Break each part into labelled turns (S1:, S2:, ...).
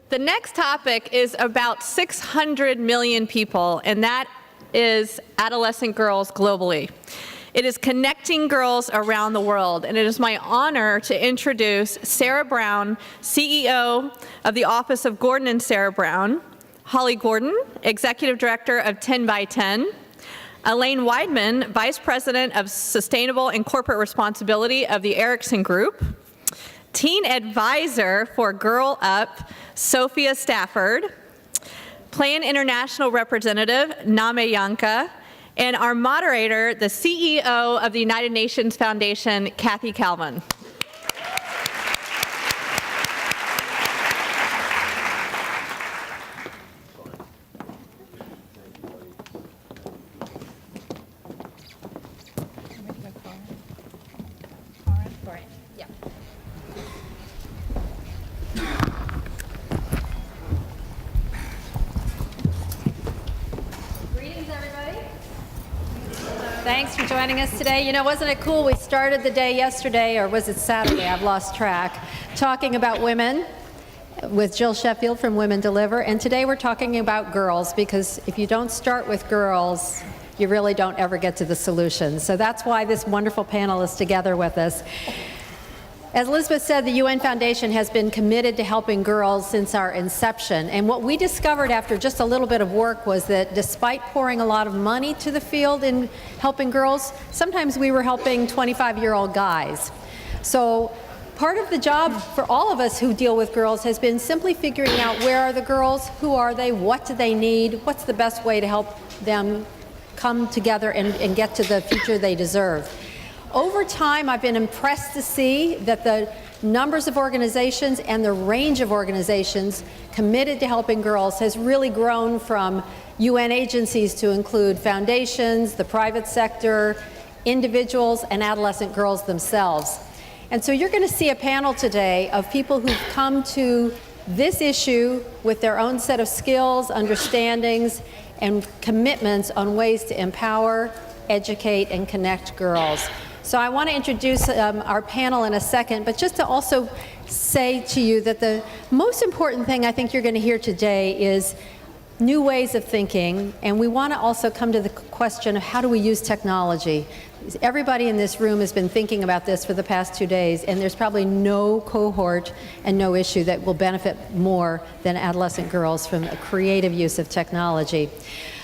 S1: The next topic is about 600 million people, and that is adolescent girls globally. It is connecting girls around the world, and it is my honor to introduce Sarah Brown, CEO of the Office of Gordon and Sarah Brown, Holly Gordon, Executive Director of 10 by 10, Elaine Weidman, Vice President of Sustainable and Corporate Responsibility of the Ericsson Group, Teen Advisor for Girl Up, Sophia Stafford, Plan International Representative, Name Yanka, and our moderator, the CEO of the United Nations Foundation, Kathy Calvin.
S2: Thanks for joining us today. You know, wasn't it cool? We started the day yesterday, or was it Saturday? I've lost track, talking about women with Jill Sheffield from Women Deliver. And today we're talking about girls, because if you don't start with girls, you really don't ever get to the solutions. So that's why this wonderful panel is together with us. As Elizabeth said, the UN Foundation has been committed to helping girls since our inception. And what we discovered after just a little bit of work was that despite pouring a lot of money to the field in helping girls, sometimes we were helping 25-year-old guys. So part of the job for all of us who deal with girls has been simply figuring out where are the girls, who are they, what do they need, what's the best way to help them come together and get to the future they deserve. Over time, I've been impressed to see that the numbers of organizations and the range of organizations committed to helping girls has really grown from UN agencies to include foundations, the private sector, individuals, and adolescent girls themselves. And so you're going to see a panel today of people who've come to this issue with their own set of skills, understandings, and commitments on ways to empower, educate, and connect girls. So I want to introduce our panel in a second, but just to also say to you that the most important thing I think you're going to hear today is new ways of thinking, and we want to also come to the question of how do we use technology. Everybody in this room has been thinking about this for the past 2 days, and there's probably no cohort and no issue that will benefit more than adolescent girls from a creative use of technology.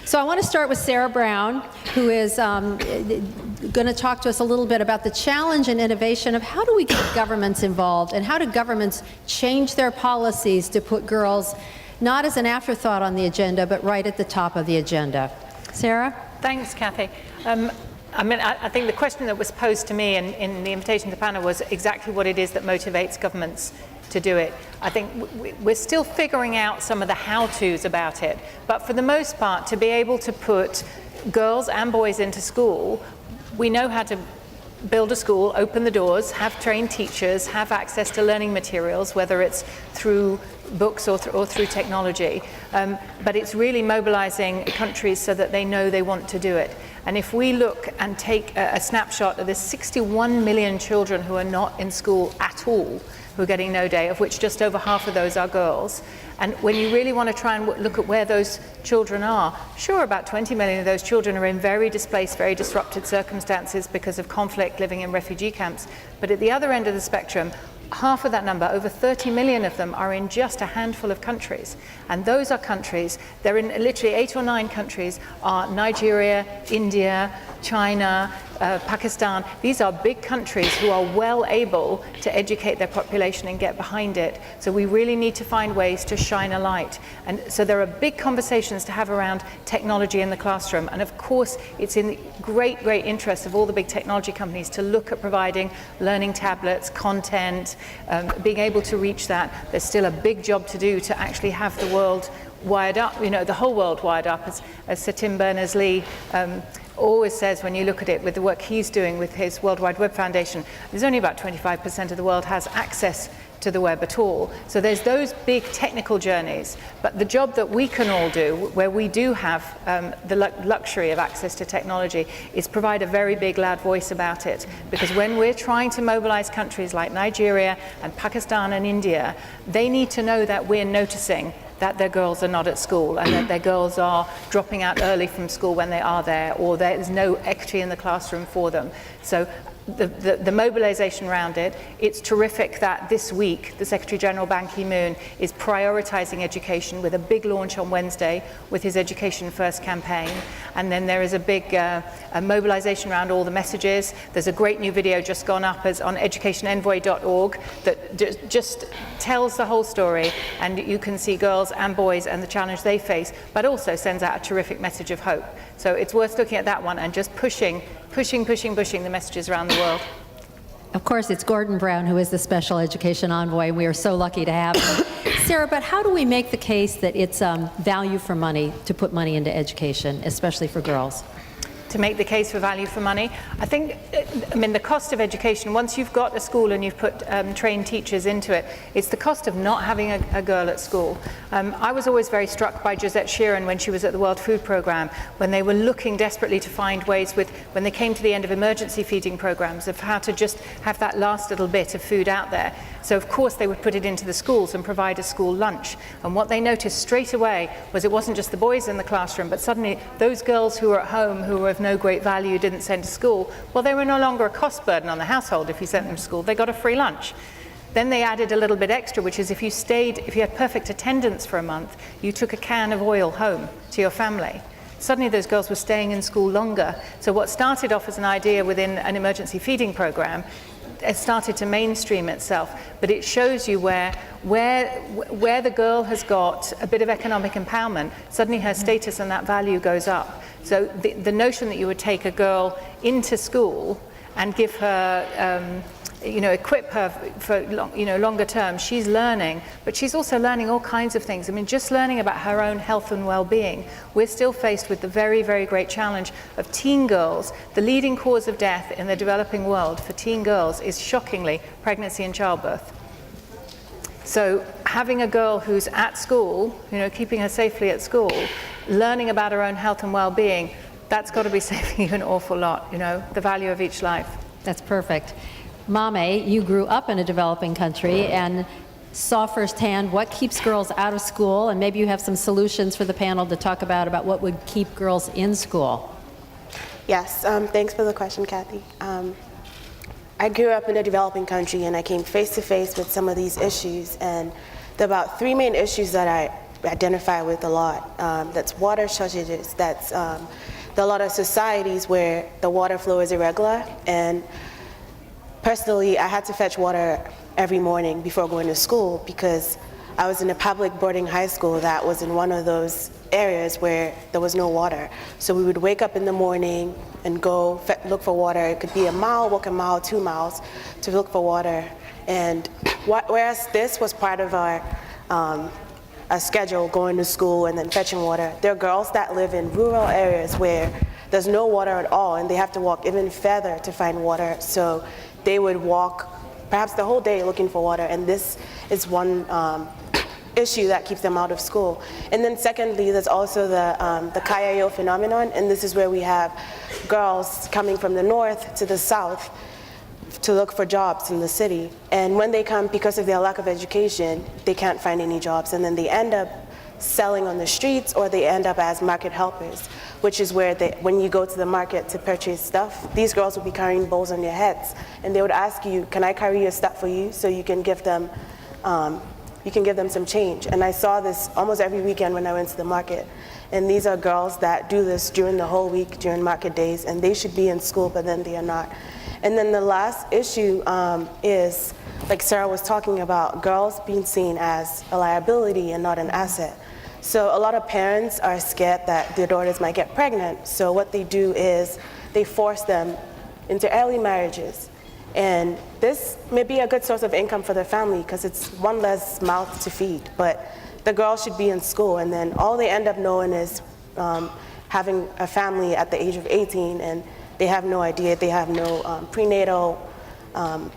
S2: So I want to start with Sarah Brown, who is going to talk to us a little bit about the challenge and innovation of how do we get governments involved, and how do governments change their policies to put girls not as an afterthought on the agenda, but right at the top of the agenda. Sarah?
S3: Thanks, Kathy. I think the question that was posed to me in the invitation to the panel was exactly what it is that motivates governments to do it. I think we're still figuring out some of the how-tos about it, but for the most part, to be able to put girls and boys into school, we know how to build a school, open the doors, have trained teachers, have access to learning materials, whether it's through books or through technology. But it's really mobilizing countries so that they know they want to do it. And if we look and take a snapshot of the 61 million children who are not in school at all, who are getting no day, of which just over half of those are girls. And when you really want to try and look at where those children are, sure, about 20 million of those children are in very displaced, very disrupted circumstances because of conflict, living in refugee camps. But at the other end of the spectrum, half of that number, over 30 million of them, are in just a handful of countries. And those are countries, they're in literally 8 or 9 countries, are Nigeria, India, China, Pakistan. These are big countries who are well able to educate their population and get behind it. So we really need to find ways to shine a light. And so there are big conversations to have around technology in the classroom. And of course, it's in the great interest of all the big technology companies to look at providing learning tablets, content, being able to reach that. There's still a big job to do to actually have the world wired up, the whole world wired up, as Sir Tim Berners-Lee always says, when you look at it with the work he's doing with his World Wide Web Foundation, there's only about 25% of the world has access to the web at all. So there's those big technical journeys, but the job that we can all do, where we do have the luxury of access to technology, is provide a very big loud voice about it. Because when we're trying to mobilize countries like Nigeria and Pakistan and India, they need to know that we're noticing that their girls are not at school and that their girls are dropping out early from school when they are there, or there's no equity in the classroom for them. So the mobilization around it, it's terrific that this week the Secretary General Ban Ki-moon is prioritizing education with a big launch on Wednesday with his Education First campaign. And then there is a big a mobilization around all the messages. There's a great new video just gone up on educationenvoy.org that just tells the whole story, and you can see girls and boys and the challenge they face, but also sends out a terrific message of hope. So it's worth looking at that one and just pushing the messages around the world.
S2: Of course, it's Gordon Brown who is the Special Education Envoy, and we are so lucky to have him. Sarah, but how do we make the case that it's value for money to put money into education, especially for girls?
S3: To make the case for value for money, I think, the cost of education, once you've got a school and you've put trained teachers into it, it's the cost of not having a girl at school. I was always very struck by Josette Sheeran when she was at the World Food Programme, when they were looking desperately to find ways when they came to the end of emergency feeding programs, of how to just have that last little bit of food out there. So of course they would put it into the schools and provide a school lunch. And what they noticed straight away was it wasn't just the boys in the classroom, but suddenly those girls who were at home, who were of no great value, didn't send to school, well, they were no longer a cost burden on the household if you sent them to school. They got a free lunch. Then they added a little bit extra, which is if you had perfect attendance for a month, you took a can of oil home to your family. Suddenly those girls were staying in school longer. So what started off as an idea within an emergency feeding program, it started to mainstream itself, but it shows you where the girl has got a bit of economic empowerment, suddenly her status and that value goes up. So the notion that you would take a girl into school and give her, equip her for longer term, she's learning, but she's also learning all kinds of things. Just learning about her own health and well-being. We're still faced with the very, very great challenge of teen girls. The leading cause of death in the developing world for teen girls is shockingly pregnancy and childbirth. So having a girl who's at school, keeping her safely at school, learning about her own health and well-being, that's got to be saving you an awful lot, the value of each life.
S2: That's perfect. Mame, you grew up in a developing country and saw firsthand what keeps girls out of school, and maybe you have some solutions for the panel to talk about what would keep girls in school.
S4: Yes, thanks for the question, Kathy. I grew up in a developing country and I came face to face with some of these issues, and there are about three main issues that I identify with a lot. That's water shortages, that's there are a lot of societies where the water flow is irregular, and personally I had to fetch water every morning before going to school because I was in a public boarding high school that was in one of those areas where there was no water. So we would wake up in the morning and go look for water. It could be a mile, walk a mile, 2 miles to look for water. And whereas this was part of our schedule, going to school and then fetching water, there are girls that live in rural areas where there's no water at all and they have to walk even further to find water. So they would walk perhaps the whole day looking for water, and this is one issue that keeps them out of school. And then secondly, there's also the Kayayo phenomenon, and this is where we have girls coming from the north to the south to look for jobs in the city. And when they come, because of their lack of education, they can't find any jobs, and then they end up selling on the streets, or they end up as market helpers, which is where when you go to the market to purchase stuff, these girls will be carrying bowls on their heads, and they would ask you, can I carry your stuff for you, so you can give them some change. And I saw this almost every weekend when I went to the market. And these are girls that do this during the whole week, during market days, and they should be in school, but then they are not. And then the last issue is, like Sarah was talking about, girls being seen as a liability and not an asset. So a lot of parents are scared that their daughters might get pregnant. So what they do is they force them into early marriages. And this may be a good source of income for their family because it's one less mouth to feed. But the girl should be in school, and then all they end up knowing is having a family at the age of 18 and they have no idea, they have no prenatal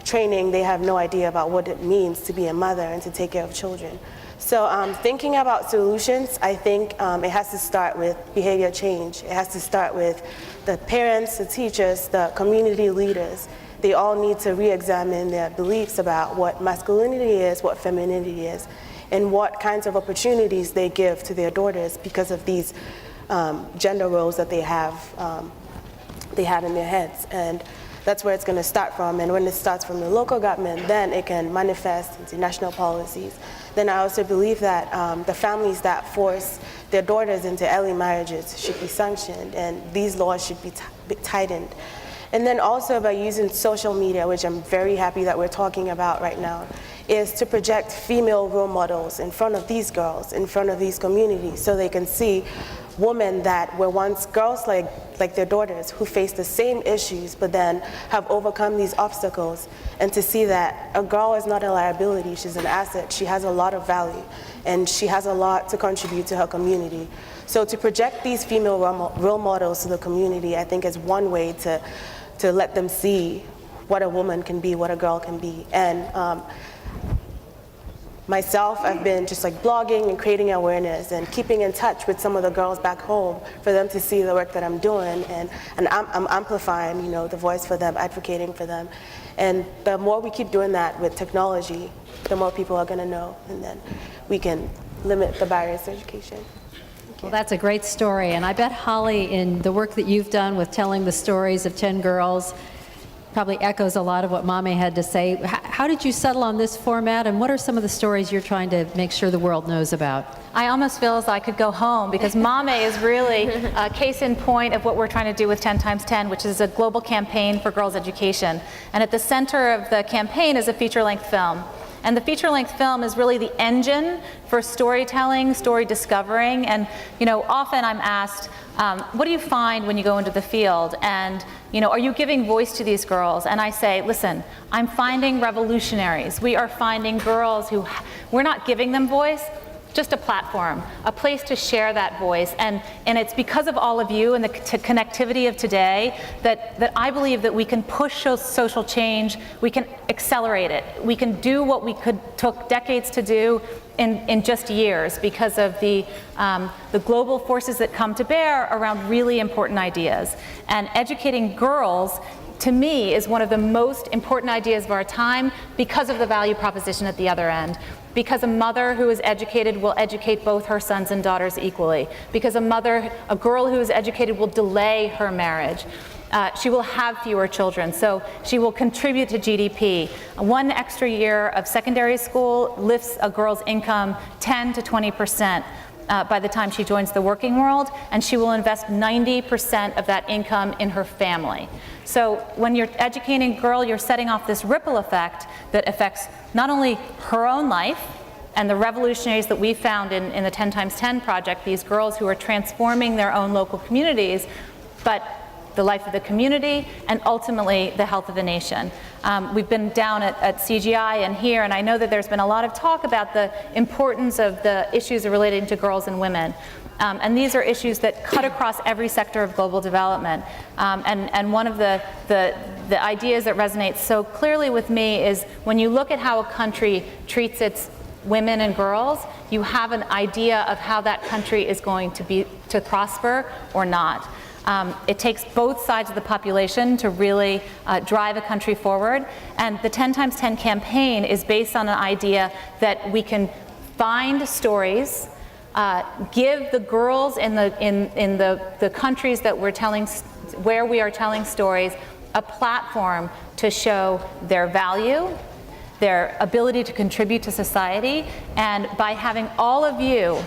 S4: training, they have no idea about what it means to be a mother and to take care of children. So thinking about solutions, I think it has to start with behavior change. It has to start with the parents, the teachers, the community leaders. They all need to re-examine their beliefs about what masculinity is, what femininity is, and what kinds of opportunities they give to their daughters because of these gender roles that they have in their heads. And that's where it's going to start from. And when it starts from the local government, then it can manifest into national policies. Then I also believe that the families that force their daughters into early marriages should be sanctioned, and these laws should be tightened. And then also by using social media, which I'm very happy that we're talking about right now, is to project female role models in front of these girls, in front of these communities, so they can see women that were once girls like their daughters who face the same issues but then have overcome these obstacles, and to see that a girl is not a liability, she's an asset, she has a lot of value, and she has a lot to contribute to her community. So to project these female role models to the community, I think is one way to let them see what a woman can be, what a girl can be. And myself, I've been just like blogging and creating awareness and keeping in touch with some of the girls back home for them to see the work that I'm doing, and I'm amplifying, you know, the voice for them, advocating for them. And the more we keep doing that with technology, the more people are going to know, and then we can limit the barriers to education.
S2: Well, that's a great story, and I bet, Holly, in the work that you've done with telling the stories of 10 girls, probably echoes a lot of what Mame had to say. How did you settle on this format, and what are some of the stories you're trying to make sure the world knows about?
S5: I almost feel as though I could go home, because Mame is really a case in point of what we're trying to do with 10 x 10, which is a global campaign for girls' education. And at the center of the campaign is a feature-length film. And the feature-length film is really the engine for storytelling, story discovering. And, you know, often I'm asked, what do you find when you go into the field? And, you know, are you giving voice to these girls? And I say, listen, I'm finding revolutionaries. We are finding girls who, we're not giving them voice, just a platform, a place to share that voice. And it's because of all of you and the connectivity of today that I believe that we can push social change, we can accelerate it. We can do what we took decades to do in just years, because of the global forces that come to bear around really important ideas. And educating girls, to me, is one of the most important ideas of our time, because of the value proposition at the other end. Because a mother who is educated will educate both her sons and daughters equally. Because a girl who is educated will delay her marriage. She will have fewer children, so she will contribute to GDP. One extra year of secondary school lifts a girl's income 10 to 20%. By the time she joins the working world, and she will invest 90% of that income in her family. So when you're educating a girl, you're setting off this ripple effect that affects not only her own life and the revolutionaries that we found in the 10 x 10 project, these girls who are transforming their own local communities, but the life of the community, and ultimately the health of the nation. We've been down at CGI and here, and I know that there's been a lot of talk about the importance of the issues relating to girls and women. And these are issues that cut across every sector of global development. And one of the ideas that resonates so clearly with me is when you look at how a country treats its women and girls, you have an idea of how that country is going to prosper or not. It takes both sides of the population to really drive a country forward. And the 10 x 10 campaign is based on an idea that we can find stories, give the girls in the countries that where we are telling stories a platform to show their value, their ability to contribute to society, and by having all of you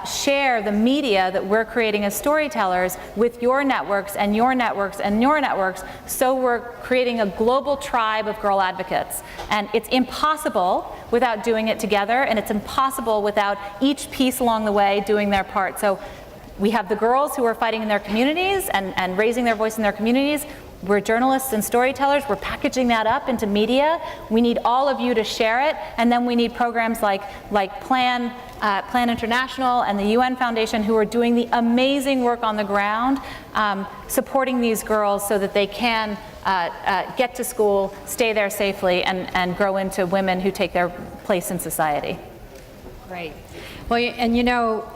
S5: share the media that we're creating as storytellers with your networks and your networks and your networks, so we're creating a global tribe of girl advocates. And it's impossible without doing it together, and it's impossible without each piece along the way doing their part. So we have the girls who are fighting in their communities and raising their voice in their communities. we're journalists and storytellers. We're packaging that up into media. We need all of you to share it, and then we need programs like Plan International and the UN Foundation, who are doing the amazing work on the ground, supporting these girls so that they can get to school, stay there safely, and grow into women who take their place in society.
S2: Right. Well, and you know,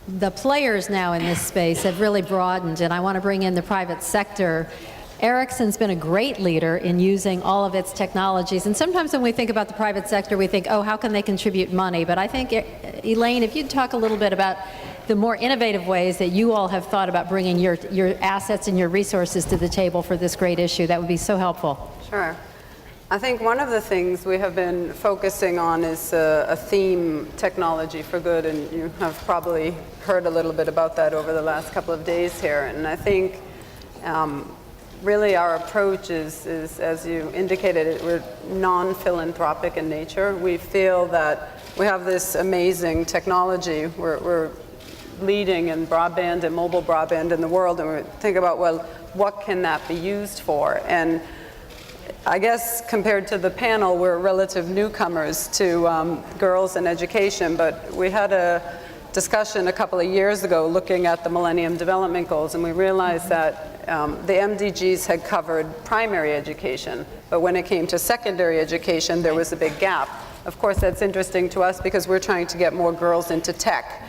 S2: the players now in this space have really broadened, and I want to bring in the private sector. Ericsson's been a great leader in using all of its technologies, and sometimes when we think about the private sector, we think, oh, how can they contribute money? But I think, Elaine, if you'd talk a little bit about the more innovative ways that you all have thought about bringing your assets and your resources to the table for this great issue, that would be so helpful.
S6: Sure. I think one of the things we have been focusing on is a theme, technology for good, and you have probably heard a little bit about that over the last couple of days here. And I think really our approach is, as you indicated, we're non-philanthropic in nature. We feel that we have this amazing technology. We're leading in broadband and mobile broadband in the world, and we think about, well, what can that be used for? And I guess compared to the panel, we're relative newcomers to girls and education, but we had a discussion a couple of years ago looking at the Millennium Development Goals, and we realized that the MDGs had covered primary education, but when it came to secondary education, there was a big gap. Of course, that's interesting to us because we're trying to get more girls into tech,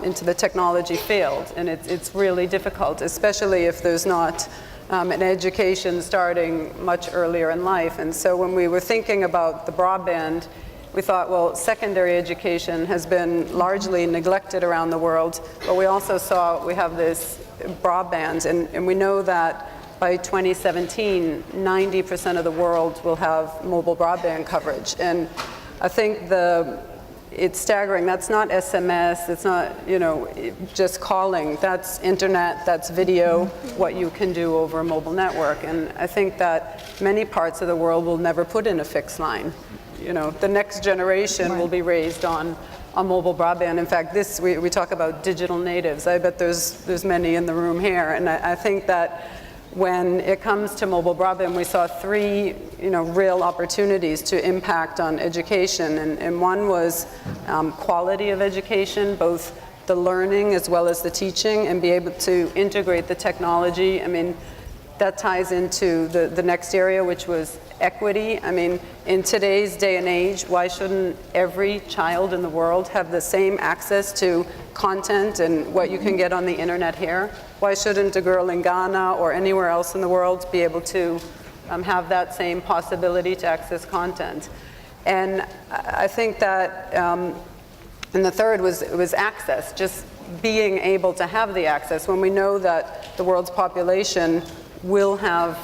S6: into the technology field, and it's really difficult, especially if there's not an education starting much earlier in life. And so when we were thinking about the broadband, we thought, well, secondary education has been largely neglected around the world, but we also saw we have this broadband, and we know that by 2017, 90% of the world will have mobile broadband coverage. And I think it's staggering. That's not SMS, it's not, you know, just calling. That's internet, that's video, what you can do over a mobile network. And I think that many parts of the world will never put in a fixed line. You know, the next generation will be raised on mobile broadband. In fact, we talk about digital natives. I bet there's many in the room here. And I think that when it comes to mobile broadband, we saw three, real opportunities to impact on education. And one was quality of education, both the learning as well as the teaching, and be able to integrate the technology. I mean, that ties into the next area, which was equity. I mean, in today's day and age, why shouldn't every child in the world have the same access to content and what you can get on the internet here? Why shouldn't a girl in Ghana or anywhere else in the world be able to have that same possibility to access content? And I think that, and the third was access, just being able to have the access. When we know that the world's population will have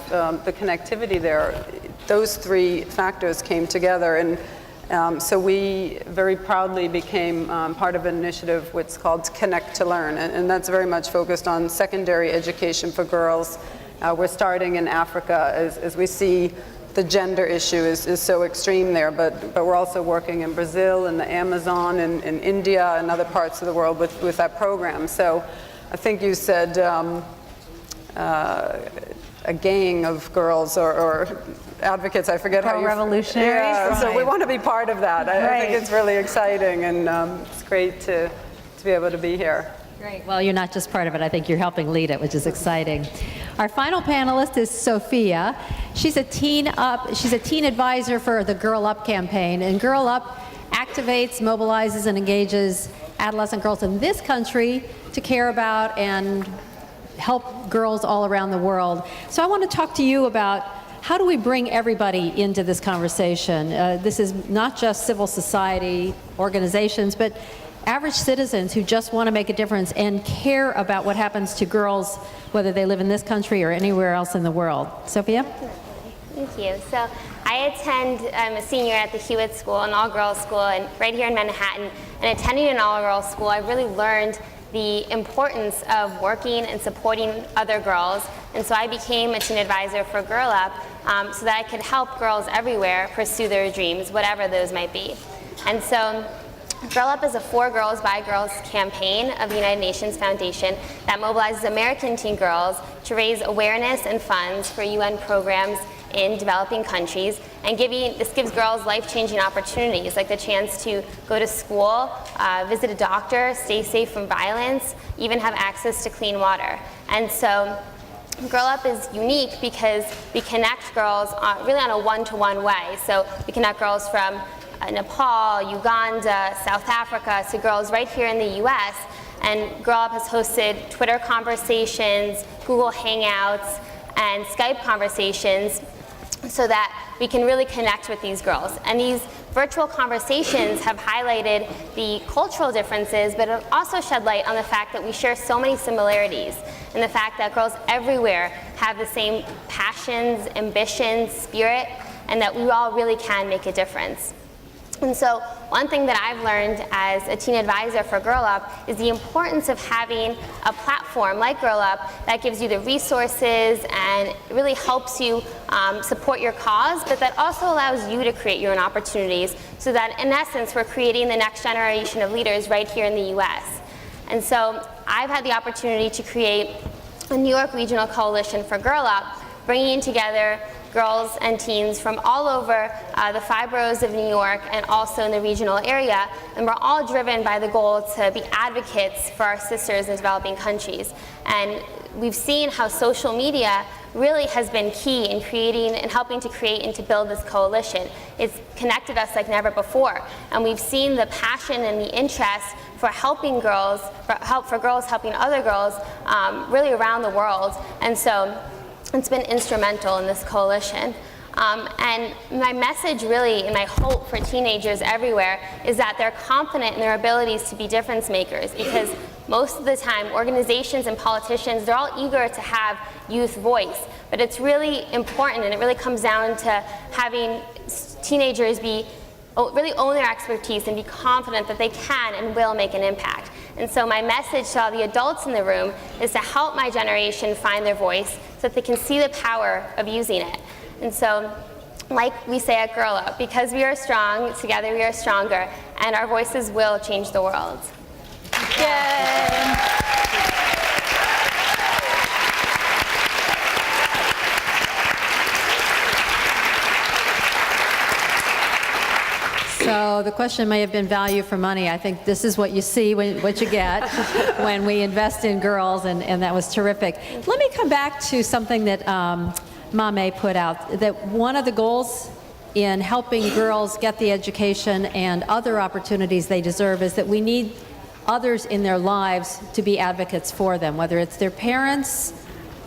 S6: the connectivity there, those three factors came together. And so we very proudly became part of an initiative which is called Connect to Learn, and that's very much focused on secondary education for girls. We're starting in Africa as we see the gender issue is so extreme there, but we're also working in Brazil and the Amazon and in India and other parts of the world with that program. So I think you said a gang of girls or advocates, I forget how you...
S5: Pro-revolutionaries?
S6: Yeah, so we want to be part of that. I think it's really exciting, and it's great to be able to be here.
S2: Great. Well, you're not just part of it. I think you're helping lead it, which is exciting. Our final panelist is Sophia. She's a teen advisor for the Girl Up campaign, and Girl Up activates, mobilizes, and engages adolescent girls in this country to care about and help girls all around the world. So I want to talk to you about how do we bring everybody into this conversation? This is not just civil society organizations, but average citizens who just want to make a difference and care about what happens to girls, whether they live in this country or anywhere else in the world. Sophia?
S7: Thank you. So I'm a senior at the Hewitt School, an all-girls school, and right here in Manhattan. And attending an all-girls school, I really learned the importance of working and supporting other girls. And so I became a teen advisor for Girl Up so that I could help girls everywhere pursue their dreams, whatever those might be. And so Girl Up is a For Girls by Girls campaign of the United Nations Foundation that mobilizes American teen girls to raise awareness and funds for UN programs in developing countries, and this gives girls life-changing opportunities, like the chance to go to school, visit a doctor, stay safe from violence, even have access to clean water. And so Girl Up is unique because we connect girls really on a one-to-one way. So we connect girls from Nepal, Uganda, South Africa, to girls right here in the US. And Girl Up has hosted Twitter conversations, Google Hangouts, and Skype conversations so that we can really connect with these girls. And these virtual conversations have highlighted the cultural differences, but have also shed light on the fact that we share so many similarities, and the fact that girls everywhere have the same passions, ambitions, spirit, and that we all really can make a difference. And so one thing that I've learned as a teen advisor for Girl Up is the importance of having a platform like Girl Up that gives you the resources and really helps you support your cause, but that also allows you to create your own opportunities, so that in essence we're creating the next generation of leaders right here in the US. And so I've had the opportunity to create a New York regional coalition for Girl Up, bringing together girls and teens from all over the 5 boroughs of New York and also in the regional area, and we're all driven by the goal to be advocates for our sisters in developing countries. And we've seen how social media really has been key in creating and helping to create and to build this coalition. It's connected us like never before, and we've seen the passion and the interest for helping girls, for girls helping other girls really around the world. And so it's been instrumental in this coalition. And my message really, and my hope for teenagers everywhere, is that they're confident in their abilities to be difference makers, because most of the time organizations and politicians, they're all eager to have youth voice, but it's really important, and it really comes down to having teenagers really own their expertise and be confident that they can and will make an impact. And so my message to all the adults in the room is to help my generation find their voice so that they can see the power of using it. And so, like we say at Girl Up, because we are strong, together we are stronger, and our voices will change the world.
S5: Yay!
S2: So the question may have been value for money. I think this is what you see, what you get when we invest in girls, and that was terrific. Let me come back to something that Mame put out, that one of the goals in helping girls get the education and other opportunities they deserve is that we need others in their lives to be advocates for them, whether it's their parents,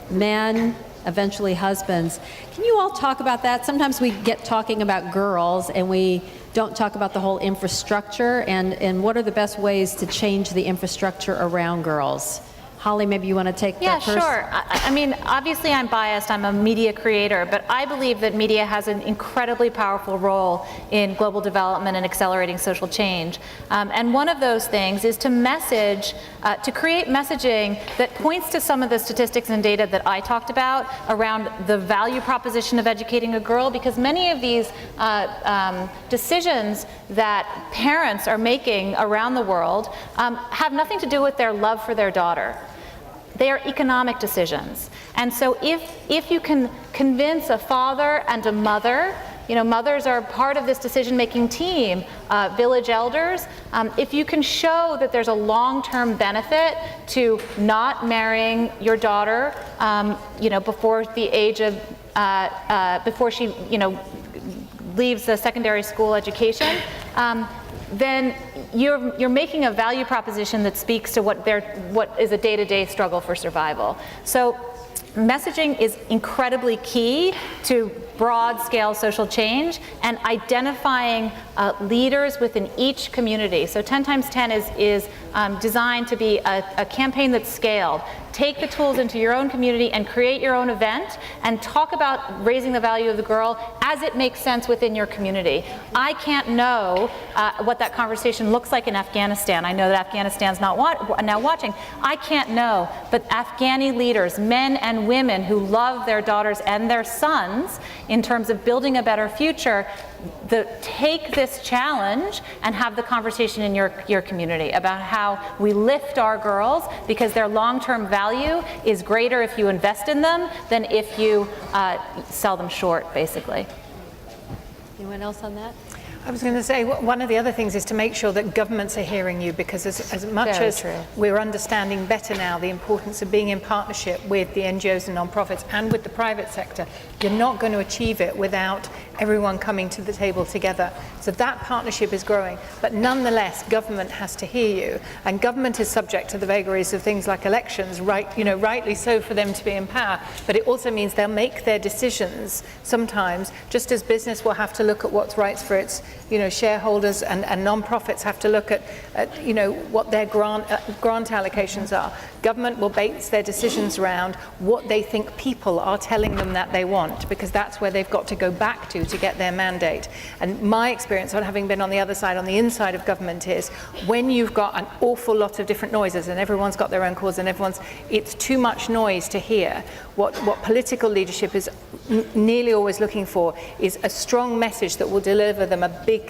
S2: men, eventually husbands. Can you all talk about that? Sometimes we get talking about girls and we don't talk about the whole infrastructure, and what are the best ways to change the infrastructure around girls? Holly, maybe you want to take that first?
S5: Yeah, sure. I mean, obviously I'm biased, I'm a media creator, but I believe that media has an incredibly powerful role in global development and accelerating social change. And one of those things is to message, to create messaging that points to some of the statistics and data that I talked about around the value proposition of educating a girl, because many of these decisions that parents are making around the world have nothing to do with their love for their daughter. They are economic decisions. And so if you can convince a father and a mother, you know, mothers are part of this decision-making team, village elders, if you can show that there's a long-term benefit to not marrying your daughter, you know, before the age of, before she, you know, leaves the secondary school education, then you're making a value proposition that speaks to what is a day-to-day struggle for survival. So messaging is incredibly key to broad-scale social change, and identifying leaders within each community. So 10 times 10 is designed to be a campaign that's scaled. Take the tools into your own community and create your own event, and talk about raising the value of the girl as it makes sense within your community. I can't know what that conversation looks like in Afghanistan. I know that Afghanistan's now watching. I can't know, but Afghani leaders, men and women who love their daughters and their sons, in terms of building a better future, take this challenge and have the conversation in your community about how we lift our girls, because their long-term value is greater if you invest in them than if you sell them short, basically.
S2: Anyone else on that?
S3: I was going to say, one of the other things is to make sure that governments are hearing you, because as much as we're understanding better now the importance of being in partnership with the NGOs and nonprofits and with the private sector, you're not going to achieve it without everyone coming to the table together. So that partnership is growing, but nonetheless, government has to hear you, and government is subject to the vagaries of things like elections, rightly so for them to be in power, but it also means they'll make their decisions sometimes, just as business will have to look at what's right for its shareholders, and non-profits have to look at what their grant allocations are. Government will base their decisions around what they think people are telling them that they want, because that's where they've got to go back to get their mandate. And my experience on having been on the other side, on the inside of government, is when you've got an awful lot of different noises and everyone's got their own cause and it's too much noise to hear. What political leadership is nearly always looking for is a strong message that will deliver them a big,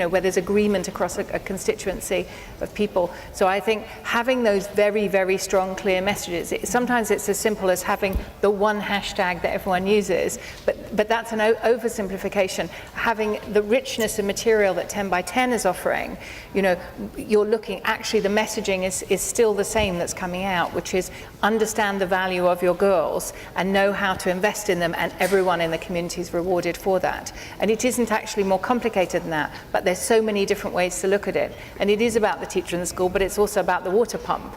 S3: where there's agreement across a constituency of people. So I think having those very, very strong, clear messages, sometimes it's as simple as having the one hashtag that everyone uses, but that's an oversimplification. Having the richness of material that 10 by 10 is offering, you're looking, actually the messaging is still the same that's coming out, which is understand the value of your girls and know how to invest in them, and everyone in the community is rewarded for that. And it isn't actually more complicated than that, but there's so many different ways to look at it. And it is about the teacher in the school, but it's also about the water pump,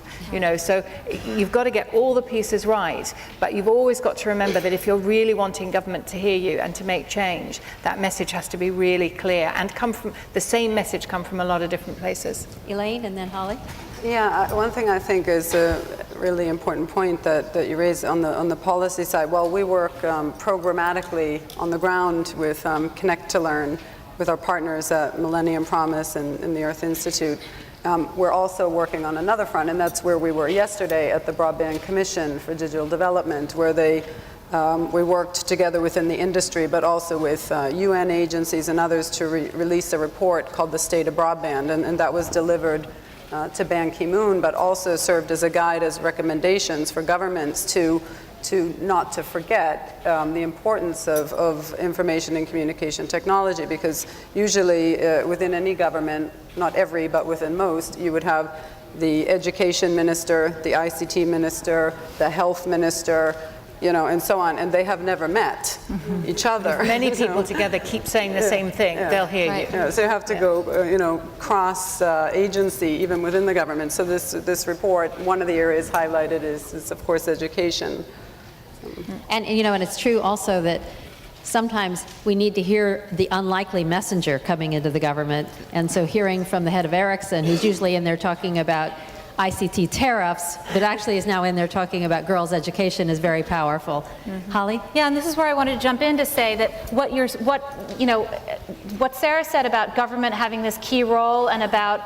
S3: so you've got to get all the pieces right, but you've always got to remember that if you're really wanting government to hear you and to make change, that message has to be really clear and come from the same message, come from a lot of different places.
S2: Elaine and then Holly.
S6: Yeah, one thing I think is a really important point that you raised on the policy side. Well, we work programmatically on the ground with Connect to Learn with our partners at Millennium Promise and the Earth Institute. We're also working on another front, and that's where we were yesterday at the Broadband Commission for Digital Development, where we worked together within the industry, but also with UN agencies and others to release a report called The State of Broadband, and that was delivered to Ban Ki-moon, but also served as a guide, as recommendations for governments to not to forget the importance of information and communication technology, because usually within any government, not every, but within most, you would have the education minister, the ICT minister, the health minister, and so on, and they have never met each other.
S3: If many people together keep saying the same thing, they'll hear you.
S6: So you have to go, cross agency even within the government. So this report, one of the areas highlighted is of course education.
S2: And and it's true also that sometimes we need to hear the unlikely messenger coming into the government, and so hearing from the head of Ericsson, who's usually in there talking about ICT tariffs, but actually is now in there talking about girls' education, is very powerful. Holly?
S5: Yeah, and this is where I wanted to jump in to say that what Sarah said about government having this key role and about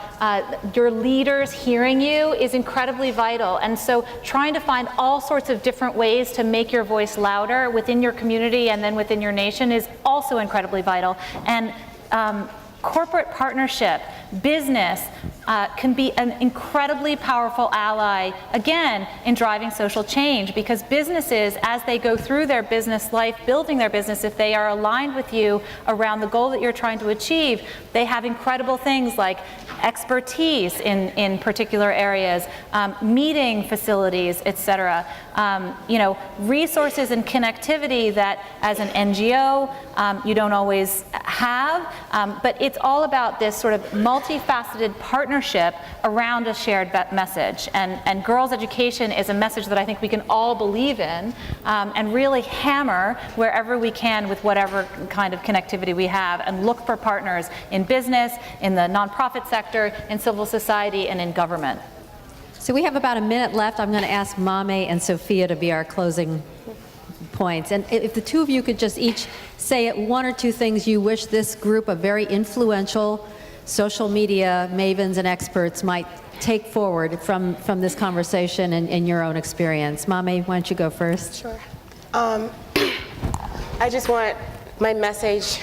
S5: your leaders hearing you is incredibly vital. And so trying to find all sorts of different ways to make your voice louder within your community and then within your nation is also incredibly vital. And corporate partnership, business can be an incredibly powerful ally, again, in driving social change, because businesses, as they go through their business life, building their business, if they are aligned with you around the goal that you're trying to achieve, they have incredible things like expertise in particular areas, meeting facilities, et cetera. Resources and connectivity that as an NGO you don't always have, but it's all about this sort of multifaceted partnership around a shared message. And girls' education is a message that I think we can all believe in and really hammer wherever we can with whatever kind of connectivity we have, and look for partners in business, in the nonprofit sector, in civil society, and in government.
S2: So we have about a minute left. I'm going to ask Mame and Sophia to be our closing points. And if the two of you could just each say one or two things you wish this group of very influential social media mavens and experts might take forward from this conversation and your own experience. Mame, why don't you go first?
S4: Sure. I just want my message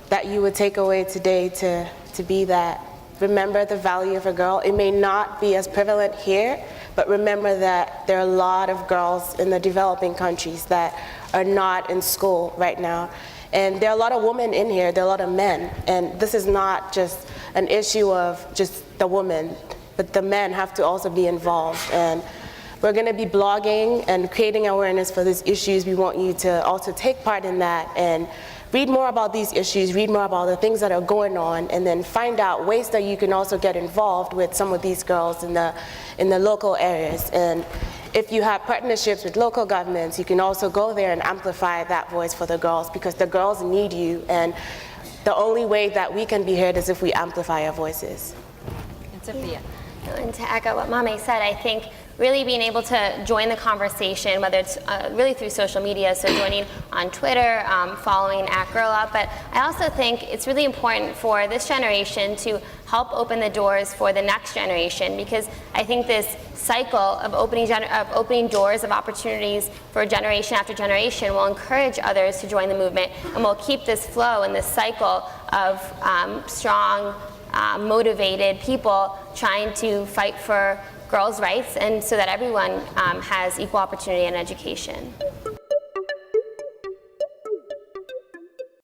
S4: that you would take away today to be that remember the value of a girl. It may not be as prevalent here, but remember that there are a lot of girls in the developing countries that are not in school right now. And there are a lot of women in here, there are a lot of men. And this is not just an issue of just the women, but the men have to also be involved. And we're going to be blogging and creating awareness for these issues. We want you to also take part in that and read more about these issues, read more about the things that are going on, and then find out ways that you can also get involved with some of these girls in the local areas. And if you have partnerships with local governments, you can also go there and amplify that voice for the girls, because the girls need you, and the only way that we can be heard is if we amplify our voices.
S2: And Sophia.
S7: And to echo what Mame said, I think really being able to join the conversation, whether it's really through social media, so joining on Twitter, following @GirlUp, but I also think it's really important for this generation to help open the doors for the next generation, because I think this cycle of opening doors of opportunities for generation after generation will encourage others to join the movement, and will keep this flow and this cycle of strong, motivated people trying to fight for girls' rights, and so that everyone has equal opportunity in education.